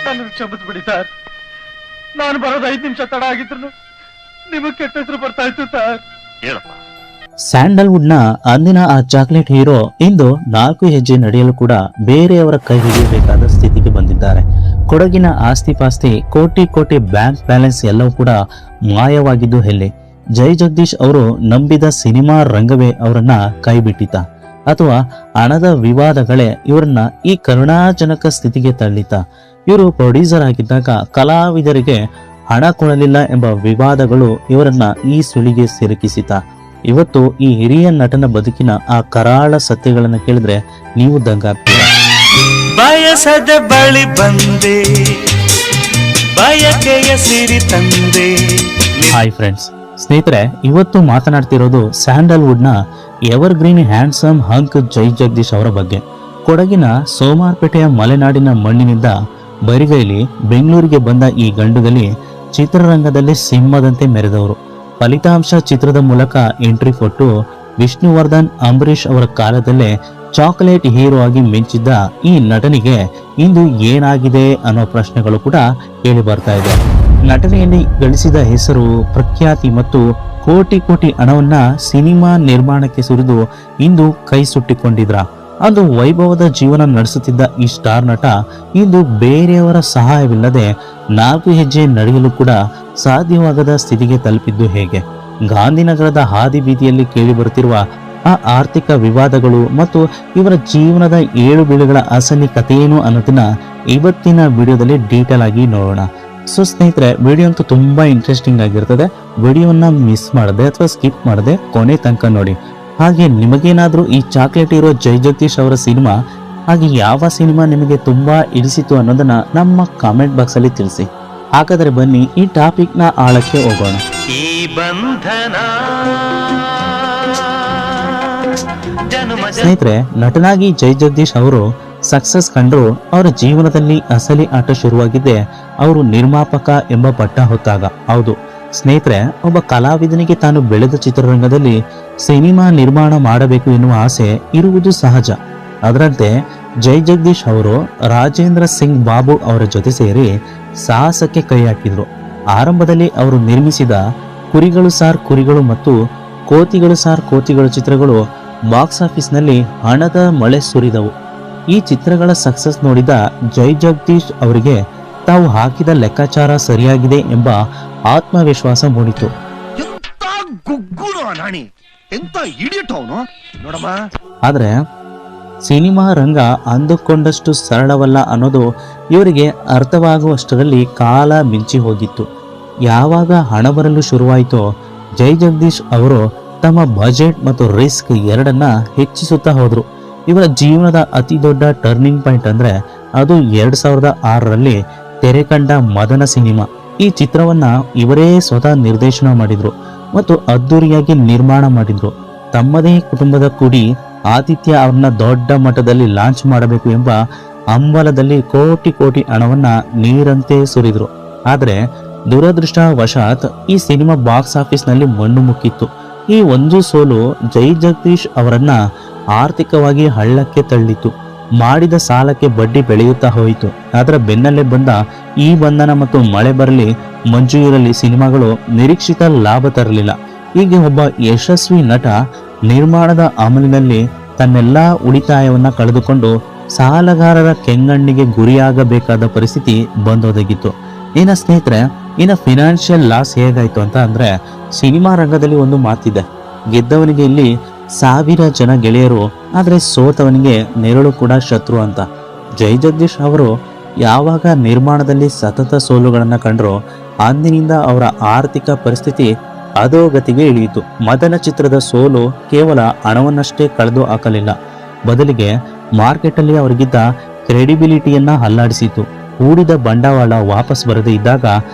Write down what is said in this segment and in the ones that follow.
ನನ್ನ ಕ್ಷಮಿಸ್ಬಿಡಿ ಸರ್. ನಾನು ಬರೋದು 5 ನಿಮಿಷ ತಡ ಆಗಿದ್ರು ನಿಮಗೆ ಕೆಟ್ಟ ಹೆಸರು ಬರ್ತಾ ಇತ್ತು ಸರ್. ಹೇಳಪ್ಪ. ಸ್ಯಾಂಡಲ್ವುಡ್ ನ ಅಂದಿನ ಆ ಚಾಕ್ಲೇಟ್ ಹೀರೋ ಇಂದು 4 ಹೆಜ್ಜೆ ನಡೆಯಲು ಕೂಡ ಬೇರೆಯವರ ಕೈ ಹಿಡಿಯಬೇಕಾದ ಸ್ಥಿತಿಗೆ ಬಂದಿದ್ದಾರೆ. ಕೊಡಗಿನ ಆಸ್ತಿ ಪಾಸ್ತಿ, ಕೋಟಿ ಕೋಟಿ ಬ್ಯಾಂಕ್ ಬ್ಯಾಲೆನ್ಸ್ ಎಲ್ಲವೂ ಕೂಡ ಮಾಯವಾಗಿದ್ದು ಎಲ್ಲಿ? ಜೈ ಜಗದೀಶ್ ಅವರು ನಂಬಿದ ಸಿನಿಮಾ ರಂಗವೇ ಅವರನ್ನ ಕೈ ಬಿಟ್ಟಿತ, ಅಥವಾ ಹಣದ ವಿವಾದಗಳೇ ಇವರನ್ನ ಈ ಕರುಣಾಜನಕ ಸ್ಥಿತಿಗೆ ತಳ್ಳಿತ? ಇವರು ಪ್ರೊಡ್ಯೂಸರ್ ಆಗಿದ್ದಾಗ ಕಲಾವಿದರಿಗೆ ಹಣ ಕೊಡಲಿಲ್ಲ ಎಂಬ ವಿವಾದಗಳು ಇವರನ್ನ ಈ ಸುಳಿಗೆ ಸಿಲುಕಿಸಿತ. ಇವತ್ತು ಈ ಹಿರಿಯ ನಟನ ಬದುಕಿನ ಆ ಕರಾಳ ಸತ್ಯಗಳನ್ನು ಕೇಳಿದ್ರೆ ನೀವು ದಂಗಾಗ್ತೀರಾ. ಬಯಸದ ಬಳಿ ಬಂದೆ, ಬಯಕೆಯ ಸಿರಿ ತಂದೆ. ಹಾಯ್ ಫ್ರೆಂಡ್ಸ್, ಸ್ನೇಹಿತರೆ, ಇವತ್ತು ಮಾತನಾಡ್ತಿರೋದು ಸ್ಯಾಂಡಲ್ವುಡ್ ನ ಎವರ್ ಗ್ರೀನ್ ಹ್ಯಾಂಡ್ಸಮ್ ಹಂಕ್ ಜೈ ಜಗದೀಶ್ ಅವರ ಬಗ್ಗೆ. ಕೊಡಗಿನ ಸೋಮಾರ್ಪೇಟೆಯ ಮಲೆನಾಡಿನ ಮಣ್ಣಿನಿಂದ ಬರಿಗೈಲಿ ಬೆಂಗಳೂರಿಗೆ ಬಂದ ಈ ಗಂಡುಗಲಿ ಚಿತ್ರರಂಗದಲ್ಲಿ ಸಿಂಹದಂತೆ ಮೆರೆದವರು. ಫಲಿತಾಂಶ ಚಿತ್ರದ ಮೂಲಕ ಎಂಟ್ರಿ ಕೊಟ್ಟು ವಿಷ್ಣುವರ್ಧನ್, ಅಂಬರೀಷ್ ಅವರ ಕಾಲದಲ್ಲೇ ಚಾಕೊಲೇಟ್ ಹೀರೋ ಆಗಿ ಮಿಂಚಿದ್ದ ಈ ನಟನಿಗೆ ಇಂದು ಏನಾಗಿದೆ ಅನ್ನೋ ಪ್ರಶ್ನೆಗಳು ಕೂಡ ಕೇಳಿ ಬರ್ತಾ ಇದೆ. ನಟನೆಯಲ್ಲಿ ಗಳಿಸಿದ ಹೆಸರು, ಪ್ರಖ್ಯಾತಿ ಮತ್ತು ಕೋಟಿ ಕೋಟಿ ಹಣವನ್ನ ಸಿನಿಮಾ ನಿರ್ಮಾಣಕ್ಕೆ ಸುರಿದು ಇಂದು ಕೈ ಸುಟ್ಟಿಕೊಂಡಿದ್ರ. ಅಂದು ವೈಭವದ ಜೀವನ ನಡೆಸುತ್ತಿದ್ದ ಈ ಸ್ಟಾರ್ ನಟ ಇಂದು ಬೇರೆಯವರ ಸಹಾಯವಿಲ್ಲದೆ 4 ಹೆಜ್ಜೆ ನಡೆಯಲು ಕೂಡ ಸಾಧ್ಯವಾಗದ ಸ್ಥಿತಿಗೆ ತಲುಪಿದ್ದು ಹೇಗೆ? ಗಾಂಧಿನಗರದ ಹಾದಿ ಬೀದಿಯಲ್ಲಿ ಕೇಳಿ ಬರುತ್ತಿರುವ ಆ ಆರ್ಥಿಕ ವಿವಾದಗಳು ಮತ್ತು ಇವರ ಜೀವನದ 7 ಬೀಳುಗಳ ಅಸಲಿ ಕಥೆಯೇನು ಅನ್ನೋದನ್ನ ಇವತ್ತಿನ ವಿಡಿಯೋದಲ್ಲಿ ಡೀಟೇಲ್ ಆಗಿ ನೋಡೋಣ. ಸೊ ಸ್ನೇಹಿತರೆ, ವಿಡಿಯೋ ಅಂತೂ ತುಂಬಾ ಇಂಟ್ರೆಸ್ಟಿಂಗ್ ಆಗಿರ್ತದೆ. ವಿಡಿಯೋನ ಮಿಸ್ ಮಾಡದೆ ಅಥವಾ ಸ್ಕಿಪ್ ಮಾಡದೆ ಕೊನೆ ತನಕ ನೋಡಿ. ಹಾಗೆ ನಿಮಗೇನಾದ್ರೂ ಈ ಚಾಕ್ಲೇಟ್ ಹೀರೋ ಜೈ ಜಗದೀಶ್ ಅವರ ಸಿನಿಮಾ ಹಾಗೆ ಯಾವ ಸಿನಿಮಾ ನಿಮಗೆ ತುಂಬಾ ಇಡಿಸಿತು ಅನ್ನೋದನ್ನ ನಮ್ಮ ಕಾಮೆಂಟ್ ಬಾಕ್ಸ್ ಅಲ್ಲಿ ತಿಳಿಸಿ. ಹಾಗಾದ್ರೆ ಬನ್ನಿ ಈ ಟಾಪಿಕ್ ನ ಆಳಕ್ಕೆ ಹೋಗೋಣ. ಈ ಬಂಧನ ಸ್ನೇಹಿತರೆ, ನಟನಾಗಿ ಜೈ ಜಗದೀಶ್ ಅವರು ಸಕ್ಸಸ್ ಕಂಡ್ರು ಅವರ ಜೀವನದಲ್ಲಿ ಅಸಲಿ ಆಟ ಶುರುವಾಗಿದ್ದೆ ಅವರು ನಿರ್ಮಾಪಕ ಎಂಬ ಪಟ್ಟ ಹೊತ್ತಾಗ. ಹೌದು ಸ್ನೇಹಿತರೆ, ಒಬ್ಬ ಕಲಾವಿದನಿಗೆ ತಾನು ಬೆಳೆದ ಚಿತ್ರರಂಗದಲ್ಲಿ ಸಿನಿಮಾ ನಿರ್ಮಾಣ ಮಾಡಬೇಕು ಎನ್ನುವ ಆಸೆ ಇರುವುದು ಸಹಜ. ಅದರಂತೆ ಜೈ ಜಗದೀಶ್ ಅವರು ರಾಜೇಂದ್ರ ಸಿಂಗ್ ಬಾಬು ಅವರ ಜೊತೆ ಸೇರಿ ಸಾಹಸಕ್ಕೆ ಕೈ ಹಾಕಿದ್ರು. ಆರಂಭದಲ್ಲಿ ಅವರು ನಿರ್ಮಿಸಿದ ಕುರಿಗಳು ಸಾರ್ ಕುರಿಗಳು ಮತ್ತು ಕೋತಿಗಳು ಸಾರ್ ಕೋತಿಗಳು ಚಿತ್ರಗಳು ಬಾಕ್ಸ್ ಆಫೀಸ್ನಲ್ಲಿ ಹಣದ ಮಳೆ ಸುರಿದವು. ಈ ಚಿತ್ರಗಳ ಸಕ್ಸಸ್ ನೋಡಿದ ಜೈ ಜಗದೀಶ್ ಅವರಿಗೆ ತಾವು ಹಾಕಿದ ಲೆಕ್ಕಾಚಾರ ಸರಿಯಾಗಿದೆ ಎಂಬ ಆತ್ಮವಿಶ್ವಾಸ ಮೂಡಿತು. ಆದ್ರೆ ಸಿನಿಮಾ ರಂಗ ಅಂದುಕೊಂಡಷ್ಟು ಸರಳವಲ್ಲ ಅನ್ನೋದು ಇವರಿಗೆ ಅರ್ಥವಾಗುವಷ್ಟರಲ್ಲಿ ಕಾಲ ಮಿಂಚಿ ಹೋಗಿತ್ತು. ಯಾವಾಗ ಹಣ ಬರಲು ಶುರುವಾಯಿತೋ ಜೈ ಜಗದೀಶ್ ಅವರು ತಮ್ಮ ಬಜೆಟ್ ಮತ್ತು ರಿಸ್ಕ್ ಎರಡನ್ನ ಹೆಚ್ಚಿಸುತ್ತಾ ಹೋದ್ರು. ಇವರ ಜೀವನದ ಅತಿ ದೊಡ್ಡ ಟರ್ನಿಂಗ್ ಪಾಯಿಂಟ್ ಅಂದ್ರೆ ಅದು 2006ರಲ್ಲಿ ತೆರೆ ಕಂಡ ಮದನ ಸಿನಿಮಾ. ಈ ಚಿತ್ರವನ್ನ ಇವರೇ ಸ್ವತಃ ನಿರ್ದೇಶನ ಮಾಡಿದ್ರು ಮತ್ತು ಅದ್ದೂರಿಯಾಗಿ ನಿರ್ಮಾಣ ಮಾಡಿದ್ರು. ತಮ್ಮದೇ ಕುಟುಂಬದ ಕುಡಿ ಆದಿತ್ಯ ಅವ್ರನ್ನ ದೊಡ್ಡ ಮಟ್ಟದಲ್ಲಿ ಲಾಂಚ್ ಮಾಡಬೇಕು ಎಂಬ ಹಂಬಲದಲ್ಲಿ ಕೋಟಿ ಕೋಟಿ ಹಣವನ್ನ ನೀರಂತೆ ಸುರಿದ್ರು. ಆದ್ರೆ ದುರದೃಷ್ಟವಶಾತ್ ಈ ಸಿನಿಮಾ ಬಾಕ್ಸ್ ಆಫೀಸ್ ನಲ್ಲಿ ಮಣ್ಣು ಮುಕ್ಕಿತ್ತು. ಈ ಒಂದು ಸೋಲು ಜೈ ಜಗದೀಶ್ ಅವರನ್ನ ಆರ್ಥಿಕವಾಗಿ ಹಳ್ಳಕ್ಕೆ ತಳ್ಳಿತು. ಮಾಡಿದ ಸಾಲಕ್ಕೆ ಬಡ್ಡಿ ಬೆಳೆಯುತ್ತಾ ಹೋಯಿತು. ಅದರ ಬೆನ್ನಲ್ಲೇ ಬಂದ ಈ ಬಂಧನ ಮತ್ತು ಮಳೆ ಬರಲಿ ಮಂಜು ಇರಲಿ ಸಿನಿಮಾಗಳು ನಿರೀಕ್ಷಿತ ಲಾಭ ತರಲಿಲ್ಲ. ಹೀಗೆ ಒಬ್ಬ ಯಶಸ್ವಿ ನಟ ನಿರ್ಮಾಣದ ಅಮಲಿನಲ್ಲಿ ತನ್ನೆಲ್ಲ ಉಳಿತಾಯವನ್ನ ಕಳೆದುಕೊಂಡು ಸಾಲಗಾರರ ಕೆಂಗಣ್ಣಿಗೆ ಗುರಿಯಾಗಬೇಕಾದ ಪರಿಸ್ಥಿತಿ ಬಂದೊದಗಿತ್ತು. ಇನ್ನ ಸ್ನೇಹಿತರೆ, ಇನ್ನು ಫಿನಾನ್ಷಿಯಲ್ ಲಾಸ್ ಹೇಗಾಯ್ತು ಅಂತ ಅಂದ್ರೆ, ಸಿನಿಮಾ ರಂಗದಲ್ಲಿ ಒಂದು ಮಾತಿದೆ, ಗೆದ್ದವನಿಗೆ ಇಲ್ಲಿ 1000 ಜನ ಗೆಳೆಯರು, ಆದ್ರೆ ಸೋತವನಿಗೆ ನೆರಳು ಕೂಡ ಶತ್ರು ಅಂತ. ಜೈ ಜಗದೀಶ್ ಅವರು ಯಾವಾಗ ನಿರ್ಮಾಣದಲ್ಲಿ ಸತತ ಸೋಲುಗಳನ್ನ ಕಂಡ್ರೋ ಅಂದಿನಿಂದ ಅವರ ಆರ್ಥಿಕ ಪರಿಸ್ಥಿತಿ ಅಧೋಗತಿಗೆ ಇಳಿಯಿತು. ಮದನ ಚಿತ್ರದ ಸೋಲು ಕೇವಲ ಹಣವನ್ನಷ್ಟೇ ಕಳೆದು ಹಾಕಲಿಲ್ಲ, ಬದಲಿಗೆ ಮಾರ್ಕೆಟ್ ಅಲ್ಲಿ ಅವರಿಗಿದ್ದ ಕ್ರೆಡಿಬಿಲಿಟಿಯನ್ನ ಅಲ್ಲಾಡಿಸಿತು. ಹೂಡಿದ ಬಂಡವಾಳ ವಾಪಸ್ ಬರದೇ ಇದ್ದಾಗ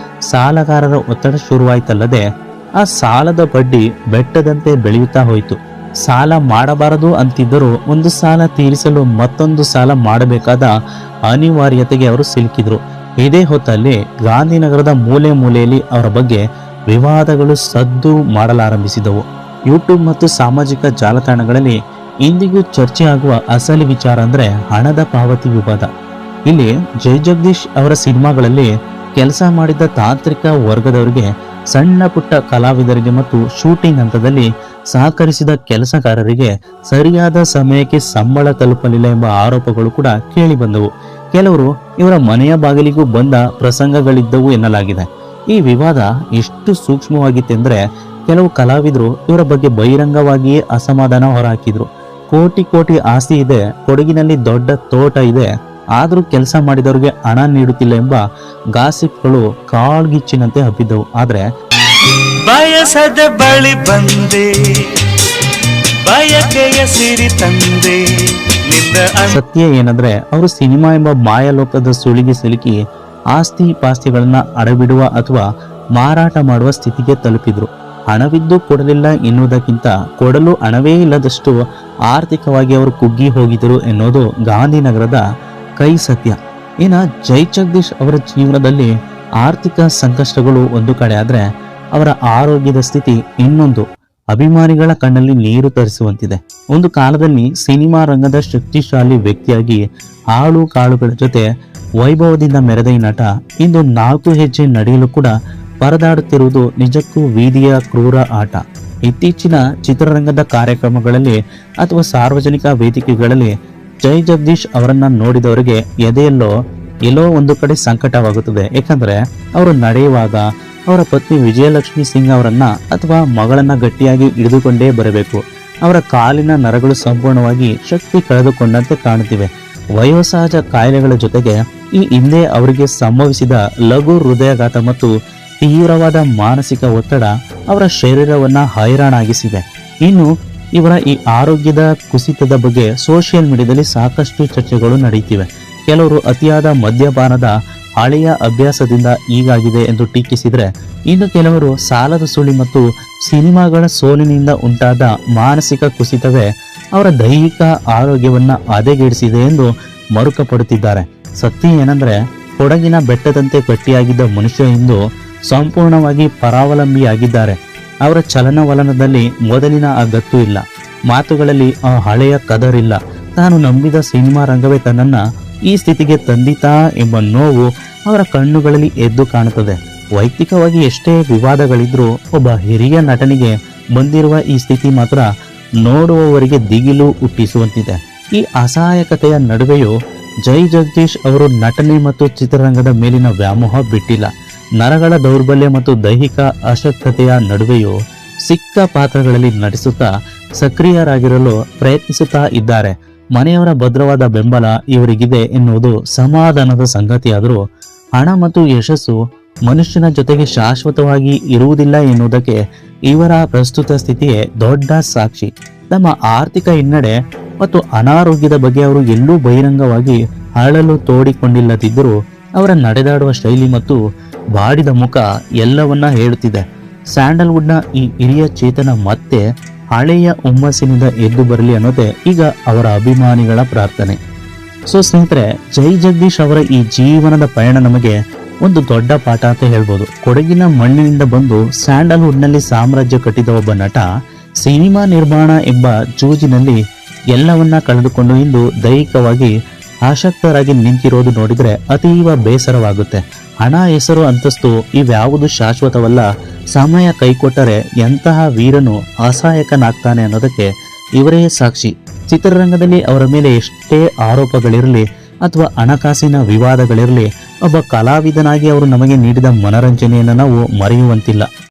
ಸಾಲಗಾರರ ಒತ್ತಡ ಶುರುವಾಯ್ತಲ್ಲದೆ ಆ ಸಾಲದ ಬಡ್ಡಿ ಬೆಟ್ಟದಂತೆ ಬೆಳೆಯುತ್ತಾ ಹೋಯಿತು. ಸಾಲ ಮಾಡಬಾರದು ಅಂತಿದ್ದರೂ ಒಂದು ಸಾಲ ತೀರಿಸಲು ಮತ್ತೊಂದು ಸಾಲ ಮಾಡಬೇಕಾದ ಅನಿವಾರ್ಯತೆಗೆ ಅವರು ಸಿಲುಕಿದ್ರು. ಇದೇ ಹೊತ್ತಲ್ಲಿ ಗಾಂಧಿನಗರದ ಮೂಲೆ ಮೂಲೆಯಲ್ಲಿ ಅವರ ಬಗ್ಗೆ ವಿವಾದಗಳು ಸದ್ದು ಮಾಡಲಾರಂಭಿಸಿದವು. ಯೂಟ್ಯೂಬ್ ಮತ್ತು ಸಾಮಾಜಿಕ ಜಾಲತಾಣಗಳಲ್ಲಿ ಇಂದಿಗೂ ಚರ್ಚೆ ಆಗುವ ಅಸಲಿ ವಿಚಾರ ಅಂದ್ರೆ ಹಣದ ಪಾವತಿ ವಿವಾದ. ಇಲ್ಲಿ ಜೈ ಜಗದೀಶ್ ಅವರ ಸಿನಿಮಾಗಳಲ್ಲಿ ಕೆಲಸ ಮಾಡಿದ ತಾಂತ್ರಿಕ ವರ್ಗದವರಿಗೆ, ಸಣ್ಣ ಪುಟ್ಟ ಕಲಾವಿದರಿಗೆ ಮತ್ತು ಶೂಟಿಂಗ್ ಹಂತದಲ್ಲಿ ಸಹಕರಿಸಿದ ಕೆಲಸಗಾರರಿಗೆ ಸರಿಯಾದ ಸಮಯಕ್ಕೆ ಸಂಬಳ ತಲುಪಲಿಲ್ಲ ಎಂಬ ಆರೋಪಗಳು ಕೂಡ ಕೇಳಿ ಬಂದವು. ಕೆಲವರು ಇವರ ಮನೆಯ ಬಾಗಿಲಿಗೂ ಬಂದ ಪ್ರಸಂಗಗಳಿದ್ದವು ಎನ್ನಲಾಗಿದೆ. ಈ ವಿವಾದ ಎಷ್ಟು ಸೂಕ್ಷ್ಮವಾಗಿತ್ತೆಂದ್ರೆ ಕೆಲವು ಕಲಾವಿದರು ಇವರ ಬಗ್ಗೆ ಬಹಿರಂಗವಾಗಿಯೇ ಅಸಮಾಧಾನ ಹೊರಹಾಕಿದ್ರು. ಕೋಟಿ ಕೋಟಿ ಆಸ್ತಿ ಇದೆ, ಕೊಡಗಿನಲ್ಲಿ ದೊಡ್ಡ ತೋಟ ಇದೆ, ಆದರೂ ಕೆಲಸ ಮಾಡಿದವರಿಗೆ ಹಣ ನೀಡುತ್ತಿಲ್ಲ ಎಂಬ ಗಾಸಿಪ್ಗಳು ಕಾಳ್ಗಿಚ್ಚಿನಂತೆ ಹಬ್ಬಿದ್ದವು. ಆದ್ರೆ ಬಯಸದ ಬಳಿ ಬಂದೆ, ಬಯಕೆಯ ಸಿರಿ ತಂದೆ. ಸತ್ಯ ಏನಂದ್ರೆ ಅವರು ಸಿನಿಮಾ ಎಂಬ ಮಾಯಲೋಕದ ಸುಳಿಗೆ ಸಿಲುಕಿ ಆಸ್ತಿ ಪಾಸ್ತಿಗಳನ್ನ ಅಡಬಿಡುವ ಅಥವಾ ಮಾರಾಟ ಮಾಡುವ ಸ್ಥಿತಿಗೆ ತಲುಪಿದ್ರು. ಹಣವಿದ್ದು ಕೊಡಲಿಲ್ಲ ಎನ್ನುವುದಕ್ಕಿಂತ ಕೊಡಲು ಹಣವೇ ಇಲ್ಲದಷ್ಟು ಆರ್ಥಿಕವಾಗಿ ಅವರು ಕುಗ್ಗಿ ಹೋಗಿದ್ದರು ಎನ್ನುವುದು ಗಾಂಧಿನಗರದ ಕೈ ಸತ್ಯ. ಜೈ ಜಗದೀಶ್ ಅವರ ಜೀವನದಲ್ಲಿ ಆರ್ಥಿಕ ಸಂಕಷ್ಟಗಳು ಒಂದು ಕಡೆ ಆದ್ರೆ ಅವರ ಆರೋಗ್ಯದ ಸ್ಥಿತಿ ಇನ್ನೊಂದು ಅಭಿಮಾನಿಗಳ ಕಣ್ಣಲ್ಲಿ ನೀರು ತರಿಸುವಂತಿದೆ. ಒಂದು ಕಾಲದಲ್ಲಿ ಸಿನಿಮಾ ರಂಗದ ಶಕ್ತಿಶಾಲಿ ವ್ಯಕ್ತಿಯಾಗಿ ಆಳು ಕಾಳುಗಳ ಜೊತೆ ವೈಭವದಿಂದ ಮೆರೆದ ಈ ನಟ ಇಂದು 4 ಹೆಜ್ಜೆ ನಡೆಯಲು ಕೂಡ ಪರದಾಡುತ್ತಿರುವುದು ನಿಜಕ್ಕೂ ವೀದಿಯ ಕ್ರೂರ ಆಟ. ಇತ್ತೀಚಿನ ಚಿತ್ರರಂಗದ ಕಾರ್ಯಕ್ರಮಗಳಲ್ಲಿ ಅಥವಾ ಸಾರ್ವಜನಿಕ ವೇದಿಕೆಗಳಲ್ಲಿ ಜೈ ಜಗದೀಶ್ ಅವರನ್ನ ನೋಡಿದವರಿಗೆ ಎಲ್ಲೋ ಒಂದು ಕಡೆ ಸಂಕಟವಾಗುತ್ತದೆ. ಏಕೆಂದ್ರೆ ಅವರು ನಡೆಯುವಾಗ ಅವರ ಪತ್ನಿ ವಿಜಯಲಕ್ಷ್ಮಿ ಸಿಂಗ್ ಅವರನ್ನ ಅಥವಾ ಮಗಳನ್ನ ಗಟ್ಟಿಯಾಗಿ ಹಿಡಿದುಕೊಂಡೇ ಬರಬೇಕು. ಅವರ ಕಾಲಿನ ನರಗಳು ಸಂಪೂರ್ಣವಾಗಿ ಶಕ್ತಿ ಕಳೆದುಕೊಂಡಂತೆ ಕಾಣುತ್ತಿವೆ. ವಯೋಸಹಜ ಕಾಯಿಲೆಗಳ ಜೊತೆಗೆ ಈ ಹಿಂದೆ ಅವರಿಗೆ ಸಂಭವಿಸಿದ ಲಘು ಹೃದಯಾಘಾತ ಮತ್ತು ತೀವ್ರವಾದ ಮಾನಸಿಕ ಒತ್ತಡ ಅವರ ಶರೀರವನ್ನ ಹೈರಾಣಾಗಿಸಿವೆ. ಇನ್ನು ಇವರ ಈ ಆರೋಗ್ಯದ ಕುಸಿತದ ಬಗ್ಗೆ ಸೋಷಿಯಲ್ ಮೀಡಿಯಾದಲ್ಲಿ ಸಾಕಷ್ಟು ಚರ್ಚೆಗಳು ನಡೆಯುತ್ತಿವೆ. ಕೆಲವರು ಅತಿಯಾದ ಮದ್ಯಪಾನದ ಹಳೆಯ ಅಭ್ಯಾಸದಿಂದ ಹೀಗಾಗಿದೆ ಎಂದು ಟೀಕಿಸಿದರೆ, ಇನ್ನು ಕೆಲವರು ಸಾಲದ ಸುಳಿ ಮತ್ತು ಸಿನಿಮಾಗಳ ಸೋಲಿನಿಂದ ಉಂಟಾದ ಮಾನಸಿಕ ಕುಸಿತವೇ ಅವರ ದೈಹಿಕ ಆರೋಗ್ಯವನ್ನ ಹದಗೆಡಿಸಿದೆ ಎಂದು ಮರುಕಪಡುತ್ತಿದ್ದಾರೆ. ಸತ್ಯ ಏನಂದ್ರೆ ಕೊಡಗಿನ ಬೆಟ್ಟದಂತೆ ಗಟ್ಟಿಯಾಗಿದ್ದ ಮನುಷ್ಯ ಇಂದು ಸಂಪೂರ್ಣವಾಗಿ ಪರಾವಲಂಬಿಯಾಗಿದ್ದಾರೆ. ಅವರ ಚಲನವಲನದಲ್ಲಿ ಮೊದಲಿನ ಆ ಗತ್ತು ಇಲ್ಲ, ಮಾತುಗಳಲ್ಲಿ ಆ ಹಳೆಯ ಕದರಿಲ್ಲ. ತಾನು ನಂಬಿದ ಸಿನಿಮಾ ರಂಗವೇ ತನ್ನನ್ನ ಈ ಸ್ಥಿತಿಗೆ ತಂದಿತಾ ಎಂಬ ನೋವು ಅವರ ಕಣ್ಣುಗಳಲ್ಲಿ ಎದ್ದು ಕಾಣುತ್ತದೆ. ವೈಯಕ್ತಿಕವಾಗಿ ಎಷ್ಟೇ ವಿವಾದಗಳಿದ್ರೂ ಒಬ್ಬ ಹಿರಿಯ ನಟನಿಗೆ ಬಂದಿರುವ ಈ ಸ್ಥಿತಿ ಮಾತ್ರ ನೋಡುವವರಿಗೆ ದಿಗಿಲು ಹುಟ್ಟಿಸುವಂತಿದೆ. ಈ ಅಸಹಾಯಕತೆಯ ನಡುವೆಯೂ ಜೈ ಜಗದೀಶ್ ಅವರು ನಟನೆ ಮತ್ತು ಚಿತ್ರರಂಗದ ಮೇಲಿನ ವ್ಯಾಮೋಹ ಬಿಟ್ಟಿಲ್ಲ. ನರಗಳ ದೌರ್ಬಲ್ಯ ಮತ್ತು ದೈಹಿಕ ಅಶಕ್ತತೆಯ ನಡುವೆಯೂ ಸಿಕ್ಕ ಪಾತ್ರಗಳಲ್ಲಿ ನಟಿಸುತ್ತಾ ಸಕ್ರಿಯರಾಗಿರಲು ಪ್ರಯತ್ನಿಸುತ್ತಾ ಇದ್ದಾರೆ. ಮನೆಯವರ ಭದ್ರವಾದ ಬೆಂಬಲ ಇವರಿಗಿದೆ ಎನ್ನುವುದು ಸಮಾಧಾನದ ಸಂಗತಿಯಾದರೂ ಹಣ ಮತ್ತು ಯಶಸ್ಸು ಮನುಷ್ಯನ ಜೊತೆಗೆ ಶಾಶ್ವತವಾಗಿ ಇರುವುದಿಲ್ಲ ಎನ್ನುವುದಕ್ಕೆ ಇವರ ಪ್ರಸ್ತುತ ಸ್ಥಿತಿಯೇ ದೊಡ್ಡ ಸಾಕ್ಷಿ. ತಮ್ಮ ಆರ್ಥಿಕ ಹಿನ್ನಡೆ ಮತ್ತು ಅನಾರೋಗ್ಯದ ಬಗ್ಗೆ ಅವರು ಎಲ್ಲೂ ಬಹಿರಂಗವಾಗಿ ಅಳಲು ತೋಡಿಕೊಂಡಿಲ್ಲದಿದ್ದರೂ ಅವರ ನಡೆದಾಡುವ ಶೈಲಿ ಮತ್ತು ಬಾಡಿದ ಮುಖ ಎಲ್ಲವನ್ನ ಹೇಳುತ್ತಿದೆ. ಸ್ಯಾಂಡಲ್ವುಡ್ನ ಈ ಹಿರಿಯ ಚೇತನ ಮತ್ತೆ ಹಳೆಯ ಹುಮ್ಮಸ್ಸಿನಿಂದ ಎದ್ದು ಬರಲಿ ಅನ್ನೋದೇ ಈಗ ಅವರ ಅಭಿಮಾನಿಗಳ ಪ್ರಾರ್ಥನೆ. ಸ್ನೇಹಿತರೆ, ಜೈ ಜಗದೀಶ್ ಅವರ ಈ ಜೀವನದ ಪಯಣ ನಮಗೆ ಒಂದು ದೊಡ್ಡ ಪಾಠ ಅಂತ ಹೇಳ್ಬೋದು. ಕೊಡಗಿನ ಮಣ್ಣಿನಿಂದ ಬಂದು ಸ್ಯಾಂಡಲ್ವುಡ್ನಲ್ಲಿ ಸಾಮ್ರಾಜ್ಯ ಕಟ್ಟಿದ ಒಬ್ಬ ನಟ ಸಿನಿಮಾ ನಿರ್ಮಾಣ ಎಂಬ ಜೂಜಿನಲ್ಲಿ ಎಲ್ಲವನ್ನ ಕಳೆದುಕೊಂಡು ಇಂದು ದೈಹಿಕವಾಗಿ ಆಸಕ್ತರಾಗಿ ನಿಂತಿರೋದು ನೋಡಿದ್ರೆ ಅತೀವ ಬೇಸರವಾಗುತ್ತೆ. ಹಣ, ಹೆಸರು, ಅಂತಸ್ತು ಇವ್ಯಾವುದು ಶಾಶ್ವತವಲ್ಲ. ಸಮಯ ಕೈಕೊಟ್ಟರೆ ಎಂತಹ ವೀರನು ಅಸಹಾಯಕನಾಗ್ತಾನೆ ಅನ್ನೋದಕ್ಕೆ ಇವರೇ ಸಾಕ್ಷಿ. ಚಿತ್ರರಂಗದಲ್ಲಿ ಅವರ ಮೇಲೆ ಎಷ್ಟೇ ಆರೋಪಗಳಿರಲಿ ಅಥವಾ ಹಣಕಾಸಿನ ವಿವಾದಗಳಿರಲಿ, ಒಬ್ಬ ಕಲಾವಿದನಾಗಿ ಅವರು ನಮಗೆ ನೀಡಿದ ಮನರಂಜನೆಯನ್ನು ನಾವು ಮರೆಯುವಂತಿಲ್ಲ.